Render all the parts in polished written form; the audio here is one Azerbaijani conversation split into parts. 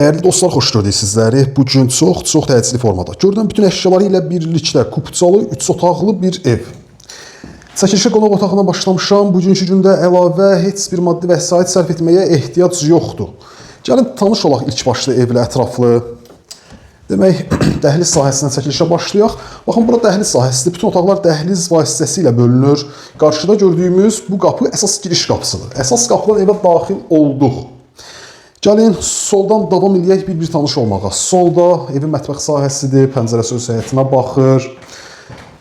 Dəyərli dostlar, xoş gördük sizləri. Bugün çox təcili formada. Gördüyüm bütün əşyaları ilə birlikdə kupçalı 3 otaqlı bir ev. Çəkilişə qonaq otağına başlamışam. Bugünkü gündə əlavə heç bir maddi vəsait sərf etməyə ehtiyac yoxdur. Gəlin tanış olaq ilk başda evlə ətraflı. Demək, dəhliz sahəsindən çəkilişə başlayaq. Baxın, burada dəhliz sahəsidir. Bütün otaqlar dəhliz vasitəsilə bölünür. Qarşıda gördüyümüz bu qapı əsas giriş qapısıdır. Əsas qapıdan evə daxil olduq. Gəlin, soldan davam eləyək bir tanış olmağa. Solda evin mətbəx sahəsidir, pəncərəsi öz həyətinə baxır.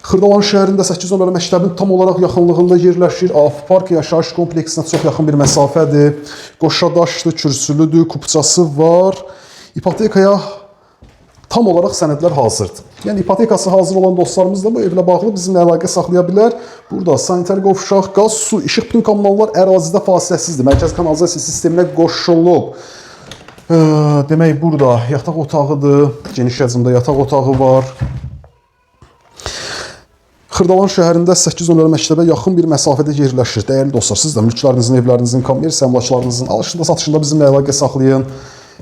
Xırdalan şəhərində 8 nömrəli məktəbin tam olaraq yaxınlığında yerləşir. AF Park yaşayış kompleksinə çox yaxın bir məsafədir. Qoşadaşdır, kürsülüdür, kupçası var. İpotekaya tam olaraq sənədlər hazırdır. Yəni, ipotekası hazır olan dostlarımız da bu evlə bağlı bizimlə əlaqə saxlaya bilər. Burada sanitar qovşaq, qaz, su, işıq, bütün kommunallar ərazidə fasiləsizdir. Mərkəzi kanalizasiya sisteminə qoşulub. Demək, burada yataq otağıdır. Geniş həcmdə yataq otağı var. Xırdalan şəhərində 8 nömrəli məktəbə yaxın bir məsafədə yerləşir. Dəyərli dostlar, siz də mülklərinizin, evlərinizin, kommersiya əmlaklarınızın alışında, satışında bizimlə əlaqə saxlayın.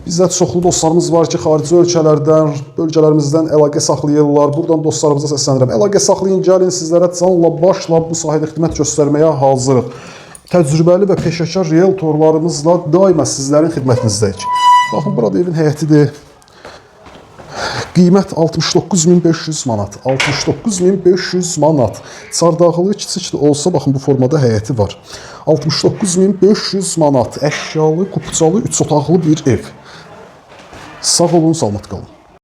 Bizdə çoxlu dostlarımız var ki, xarici ölkələrdən, bölgələrimizdən əlaqə saxlayırlar. Buradan dostlarımıza səslənirəm. Əlaqə saxlayın, gəlin, sizlərə canla başla bu sahədə xidmət göstərməyə hazırıq. Təcrübəli və peşəkar realtorlarımızla daima sizlərin xidmətinizdəyik. Baxın, burada evin həyətidir. Qiymət 69.500 manat. 69.500 manat. Çardağlı kiçik də olsa, baxın, bu formada həyəti var. 69.500 manat. Əşyalı, kupçalı, 3 otaqlı bir ev. Sağ olun, salamat qalın.